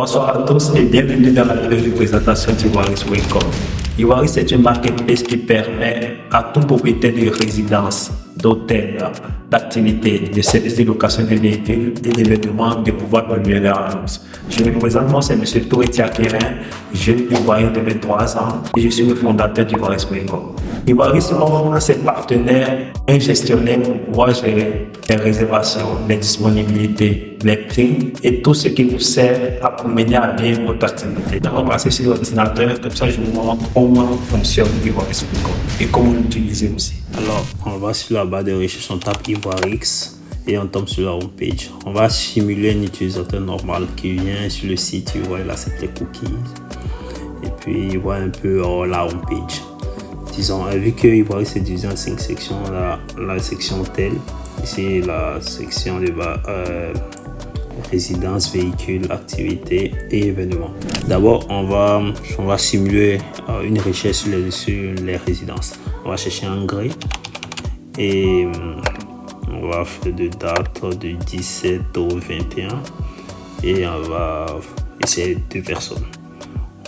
Bonsoir à tous et bienvenue dans la nouvelle présentation d'Iwaris.com. Iwaris est une marketplace qui permet à tout propriétaire de résidence, d'hôtel, d'activités, de services de location de véhicules et d'événements de pouvoir publier leur annonce. Je me présente, moi c'est M. Touretia Kérin, jeune Ivoirien de 23 ans et je suis le fondateur d'Iwaris.com. Iwaris offre à ses partenaires un gestionnaire pour pouvoir gérer les réservations, les disponibilités, les prix et tout ce qui vous sert à mener à bien votre activité. On va passer sur l'ordinateur, comme ça je vous montre comment fonctionne Iwaris.com et comment l'utiliser aussi. Alors, on va sur la barre de recherche, on tape Ivoirix et on tombe sur la home page. On va simuler un utilisateur normal qui vient sur le site, il voit, il accepte les cookies et puis il voit un peu la home page. Disons, vu que Ivoirix est divisé en 5 sections, la section hôtel, ici la section de résidence, véhicule, activité et événements. D'abord, on va simuler une recherche sur les résidences. On va chercher un gré et on va faire de date du 17 au 21 et on va essayer 2 personnes.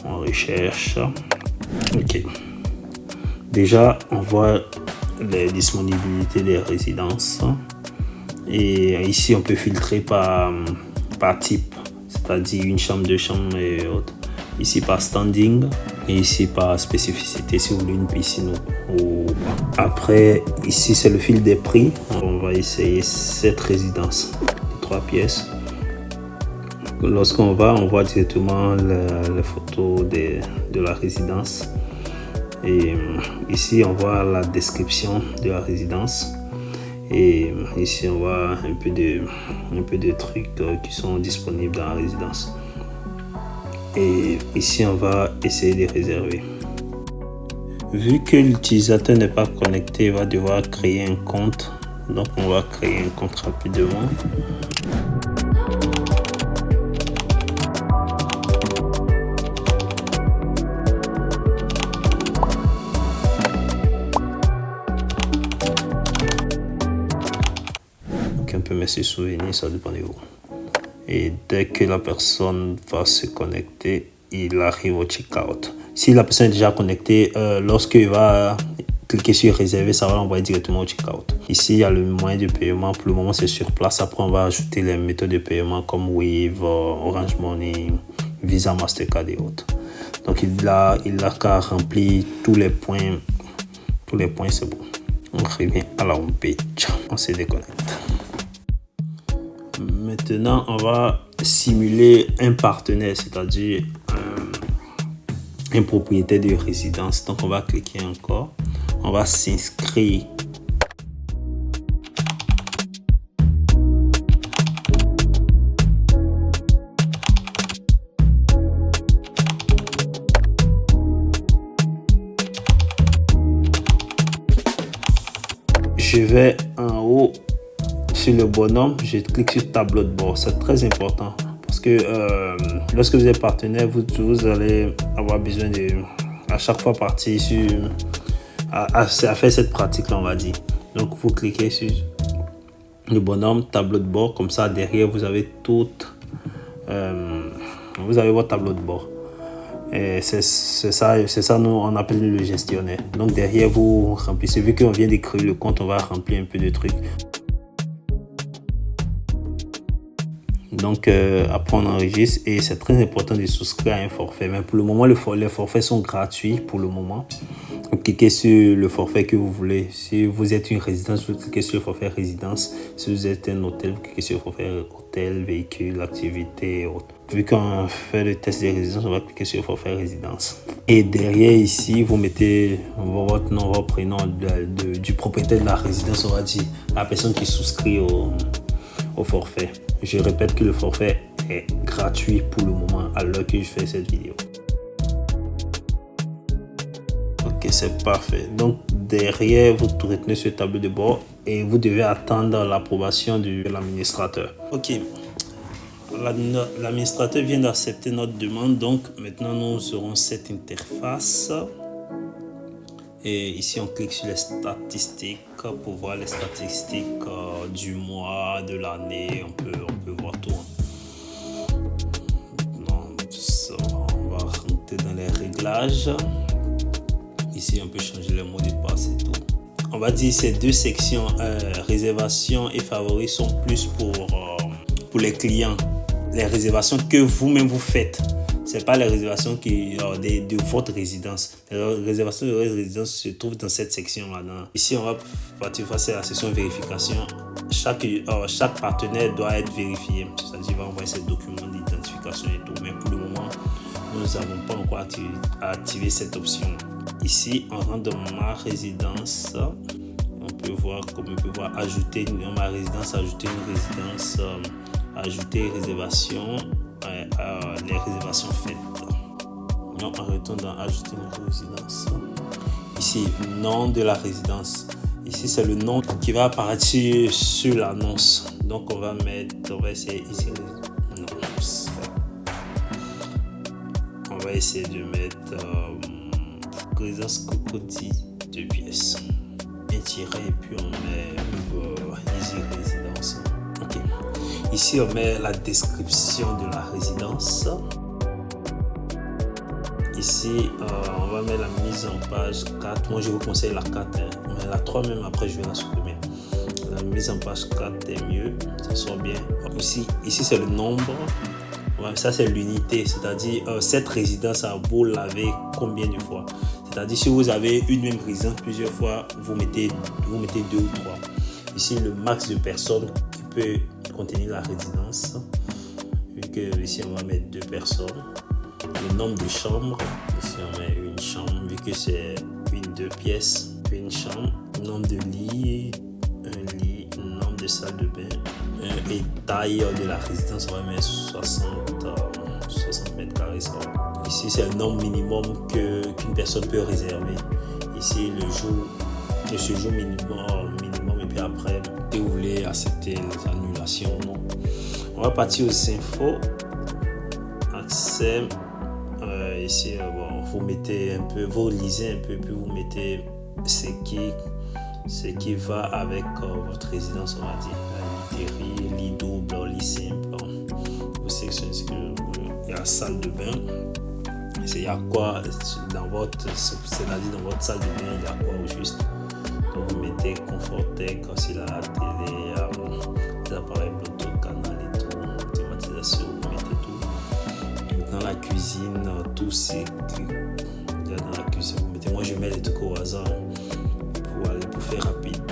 On recherche. Ok. Déjà, on voit les disponibilités des résidences. Et ici, on peut filtrer par type, c'est-à-dire une chambre, 2 chambres et autres. Ici, par standing et ici, par spécificité, si vous voulez une piscine ou pas. Après, ici, c'est le fil des prix. On va essayer cette résidence, 3 pièces. Lorsqu'on va, on voit directement les photos de la résidence. Et ici, on voit la description de la résidence. Et ici, on voit un peu de trucs qui sont disponibles dans la résidence. Et ici, on va essayer de réserver. Vu que l'utilisateur n'est pas connecté, il va devoir créer un compte. Donc, on va créer un compte rapidement. Un peu mettre ses souvenirs, ça dépend de vous. Et dès que la personne va se connecter, il arrive au checkout. Si la personne est déjà connectée, lorsqu'il va cliquer sur réserver, ça va l'envoyer directement au checkout. Ici, il y a le moyen de paiement. Pour le moment, c'est sur place. Après, on va ajouter les méthodes de paiement comme Wave, Orange Money, Visa, Mastercard et autres. Donc, il a qu'à remplir tous les points. Tous les points, c'est bon. On revient à la home page. On se déconnecte. Maintenant, on va simuler un partenaire, c'est-à-dire un propriétaire de résidence. Donc, on va cliquer encore. On va s'inscrire. Je vais en haut. Sur le bonhomme, je clique sur tableau de bord. C'est très important parce que lorsque vous êtes partenaire, vous allez avoir besoin de à chaque fois partir sur à faire cette pratique là, on va dire. Donc vous cliquez sur le bonhomme tableau de bord, comme ça derrière vous avez vous avez votre tableau de bord. Et c'est ça nous on appelle le gestionnaire. Donc derrière vous remplissez, vu qu'on vient de créer le compte, on va remplir un peu de trucs. Donc après on enregistre et c'est très important de souscrire à un forfait. Mais pour le moment, les forfaits sont gratuits pour le moment. Vous cliquez sur le forfait que vous voulez. Si vous êtes une résidence, vous cliquez sur le forfait résidence. Si vous êtes un hôtel, vous cliquez sur le forfait hôtel, véhicule, activité et autres. Vu qu'on fait le test des résidences, on va cliquer sur le forfait résidence. Et derrière ici, vous mettez votre nom, votre prénom du propriétaire de la résidence, on va dire, la personne qui souscrit au forfait. Je répète que le forfait est gratuit pour le moment à l'heure que je fais cette vidéo. Ok, c'est parfait. Donc derrière, vous retenez ce tableau de bord et vous devez attendre l'approbation de l'administrateur. Ok, l'administrateur vient d'accepter notre demande. Donc maintenant, nous aurons cette interface. Et ici, on clique sur les statistiques pour voir les statistiques du mois, de l'année. On peut voir tout. réglages. Ici, on peut changer le mot de passe et tout. On va dire ces deux sections, réservation et favoris, sont plus pour les clients. Les réservations que vous-même vous faites. C'est pas les réservations de votre résidence. Les réservations de votre résidence se trouvent dans cette section-là. Ici, on va partir face à la section vérification. Chaque partenaire doit être vérifié. C'est-à-dire qu'il va envoyer ses documents d'identification et tout. Mais pour le moment, nous n'avons pas encore activé cette option. Ici, on rentre dans ma résidence. On peut voir ajouter ma résidence, ajouter une résidence, ajouter réservation, les réservations faites. Donc, on retourne dans ajouter une résidence. Ici, nom de la résidence. Ici, c'est le nom qui va apparaître sur l'annonce. Donc, on va essayer ici. On va essayer de mettre résidence Cocody 2 pièces. Et tirer, et puis on met Easy Résidence. Ok. Ici, on met la description de la résidence. Ici, on va mettre la mise en page 4. Moi, je vous conseille la 4. Mais la 3 même, après, je vais la supprimer. La mise en page 4 est mieux. Ça sort bien. Ici c'est le nombre. Ouais, ça, c'est l'unité. C'est-à-dire, cette résidence, vous l'avez combien de fois? C'est-à-dire, si vous avez une même résidence plusieurs fois, vous mettez 2 ou 3. Ici, le max de personnes qui peut contenir la résidence. Vu que ici, on va mettre 2 personnes. Le nombre de chambres. Ici, on met une chambre. Vu que c'est 2 pièces, une chambre. Nombre de lits, un lit. Nombre de salles de bain. Et taille de la résidence, on va mettre 60 mètres carrés. Ici, c'est le nombre minimum qu'une personne peut réserver. Ici, le séjour minimum, et puis après, si vous voulez accepter les annulations, non. On va partir aux infos. Accès. Ici, vous mettez un peu, vous lisez un peu, puis vous mettez ce qui va avec votre résidence, on va dire. Lit double, lit simple. Vous sélectionnez ce que vous voulez. Il y a la salle de bain. Il y a quoi dans votre salle de bain, il y a quoi au juste. Donc vous mettez Confortec, aussi la télé, les appareils Bluetooth, canal et tout, automatisation, vous mettez tout. Maintenant la cuisine, tout ce qu'il y a dans la cuisine, vous mettez. Moi je mets les trucs au hasard pour faire rapide.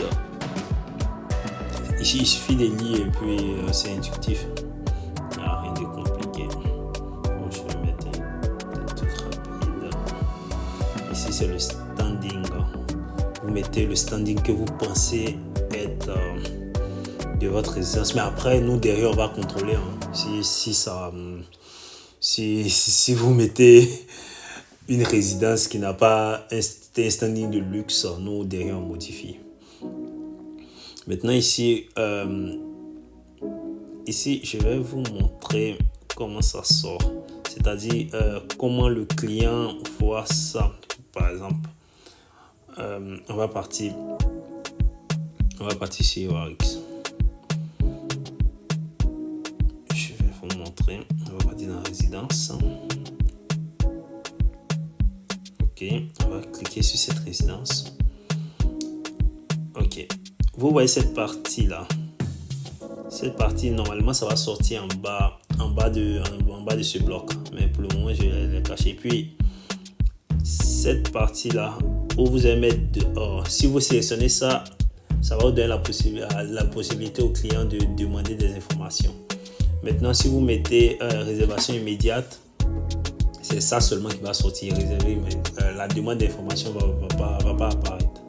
Ici il suffit des lits et puis c'est intuitif. Il n'y a rien de compliqué. Donc, je vais mettre des trucs rapides. Ici c'est le standing. Vous mettez le standing que vous pensez être de votre résidence. Mais après, nous derrière, on va contrôler. Si vous mettez une résidence qui n'a pas un standing de luxe, nous derrière, on modifie. Maintenant ici, je vais vous montrer comment ça sort. C'est-à-dire comment le client voit ça. Par exemple, on va partir chez ORX. Je vais vous montrer. On va partir dans la résidence. Ok, on va cliquer sur cette résidence. Ok, vous voyez cette partie là. Cette partie, normalement, ça va sortir en bas de ce bloc. Mais pour le moment, je vais le cacher. Puis, cette partie là, où vous allez mettre dehors. Si vous sélectionnez ça, ça va vous donner la possibilité au client de demander des informations. Maintenant, si vous mettez réservation immédiate, c'est ça seulement qui va sortir. Réservé, mais la demande d'information va pas apparaître.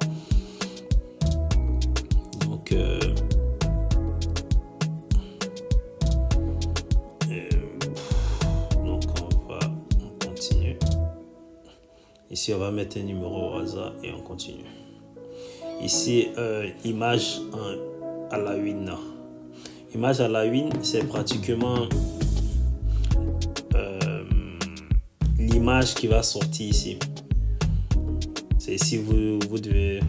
Donc, on continue. Ici, on va mettre un numéro au hasard et on continue. Ici, image à la une. Image à la une, c'est pratiquement l'image qui va sortir ici. C'est ici vous devez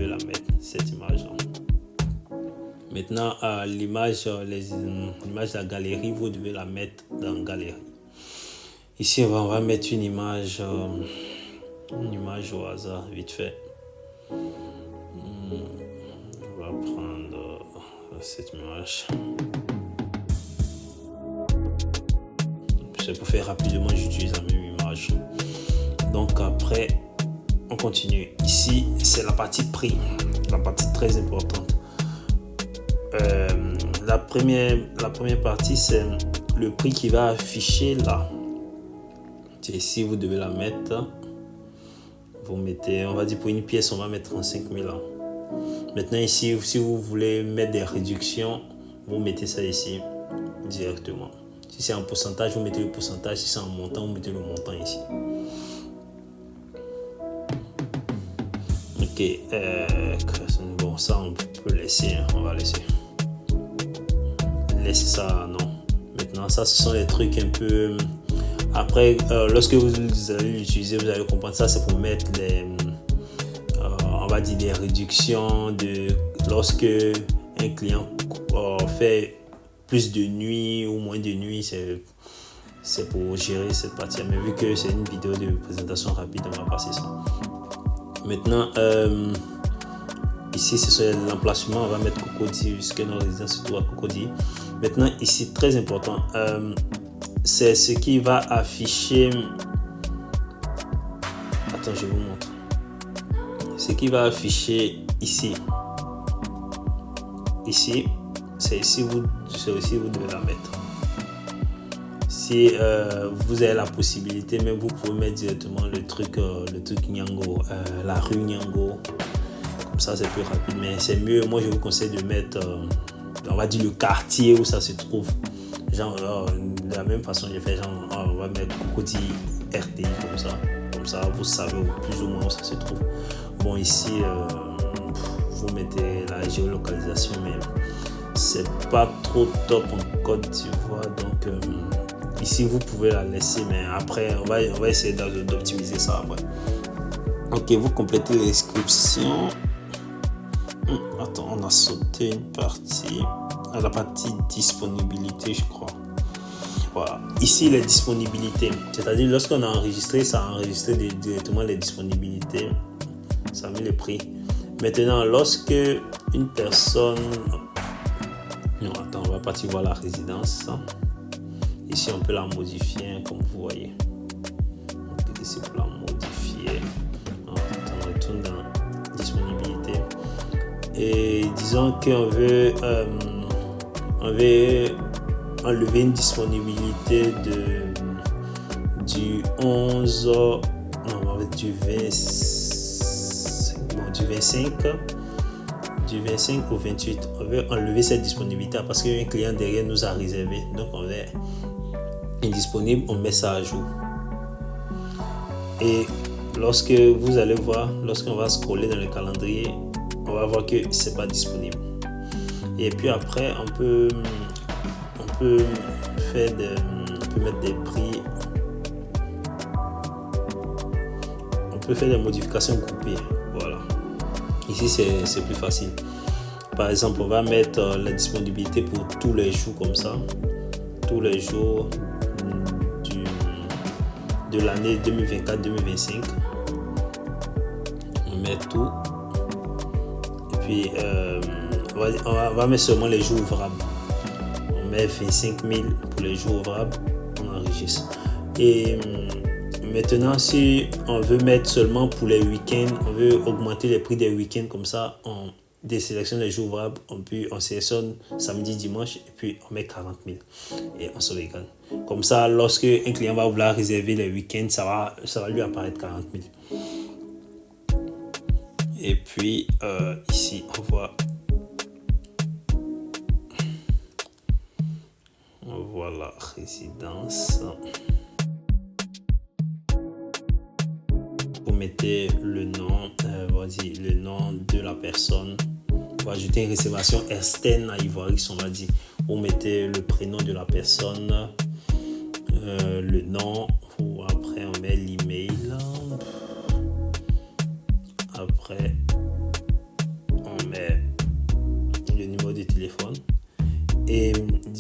la mettre, cette image-là. Maintenant, l'image de la galerie, vous devez la mettre dans la galerie. Ici, on va mettre une image une image au hasard, vite fait. On va prendre cette image. C'est pour faire rapidement, j'utilise la même image. Donc après, on continue. Ici, c'est la partie prix, la partie très importante. La première partie, c'est le prix qui va afficher là. C'est ici, vous devez la mettre. Vous mettez, on va dire pour une pièce, on va mettre 35 000 ans. Maintenant ici, si vous voulez mettre des réductions, vous mettez ça ici directement. Si c'est en pourcentage, vous mettez le pourcentage. Si c'est en montant, vous mettez le montant ici. Ok, bon, ça on peut laisser, hein, on va laisser. Laissez ça, non. Maintenant, ça, ce sont les trucs un peu. Après, lorsque vous allez l'utiliser, vous allez comprendre ça, c'est pour mettre les, on va dire des réductions de lorsque un client fait plus de nuits ou moins de nuits, c'est pour gérer cette partie. Mais vu que c'est une vidéo de présentation rapide, on va passer ça. Maintenant, ici, c'est l'emplacement, on va mettre Cocody, puisque nos résidences se trouvent à Cocody. Maintenant, ici, très important, c'est ce qui va afficher. Attends, je vous montre. Ce qui va afficher ici. Ici, c'est ici vous devez la mettre. Si vous avez la possibilité, même vous pouvez mettre directement le truc Nyango, la rue Nyango. Comme ça, c'est plus rapide, mais c'est mieux. Moi, je vous conseille de mettre, on va dire le quartier où ça se trouve. Genre, de la même façon, j'ai fait genre, on va mettre Cocody RTI comme ça. Comme ça, vous savez plus ou moins où ça se trouve. Bon, ici, vous mettez la géolocalisation, mais c'est pas trop top en Côte d'Ivoire. Donc, ici, vous pouvez la laisser, mais après, on va essayer d'optimiser ça après. Ok, vous complétez l'inscription. Attends, on a sauté une partie. À la partie disponibilité, je crois. Voilà. Ici, les disponibilités. C'est-à-dire, lorsqu'on a enregistré, ça a enregistré directement les disponibilités. Ça a mis le prix. Maintenant, lorsque une personne... Non, attends, on va partir voir la résidence. Ici, on peut la modifier, comme vous voyez. On peut ici pour la modifier. On retourne dans disponibilité. Et disons qu'on veut... on veut enlever une disponibilité du 11, non, du 25 au 28. On veut enlever cette disponibilité parce qu'un client derrière nous a réservé. Donc, on est indisponible, on met ça à jour. Et lorsque vous allez voir, lorsqu'on va scroller dans le calendrier, on va voir que c'est pas disponible. Et puis après, on peut mettre des prix. On peut faire des modifications groupées. Voilà. Ici, c'est plus facile. Par exemple, on va mettre la disponibilité pour tous les jours comme ça. Tous les jours de l'année 2024-2025. On met tout. Et puis, on va mettre seulement les jours ouvrables. On met 25 000 pour les jours ouvrables. On enregistre. Et maintenant, si on veut mettre seulement pour les week-ends, on veut augmenter les prix des week-ends comme ça, on désélectionne les jours ouvrables, on sélectionne samedi, dimanche, et puis on met 40 000 et on sauvegarde. Comme ça, lorsque un client va vouloir réserver les week-ends, ça va lui apparaître 40 000. Et puis ici, on voit la résidence. Vous mettez le nom, le nom de la personne. Vous ajoutez une réservation externe à Ivoirix, on va dire. Vous mettez le prénom de la personne, le nom, ou après on met l'email. Après, on met le numéro de téléphone. Et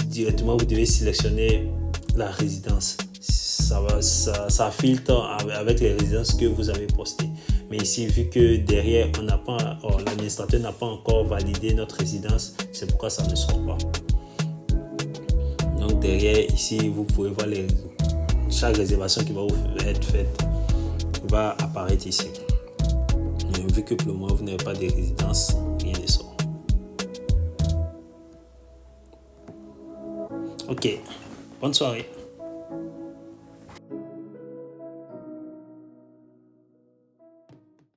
directement, vous devez sélectionner la résidence. ça filtre avec les résidences que vous avez postées. Mais ici, vu que derrière, l'administrateur n'a pas encore validé notre résidence, c'est pourquoi ça ne sort pas. Donc derrière, ici, vous pouvez voir chaque réservation qui va être faite va apparaître ici. Mais vu que pour le moment, vous n'avez pas de résidence, rien ne sort. Ok, bonne soirée.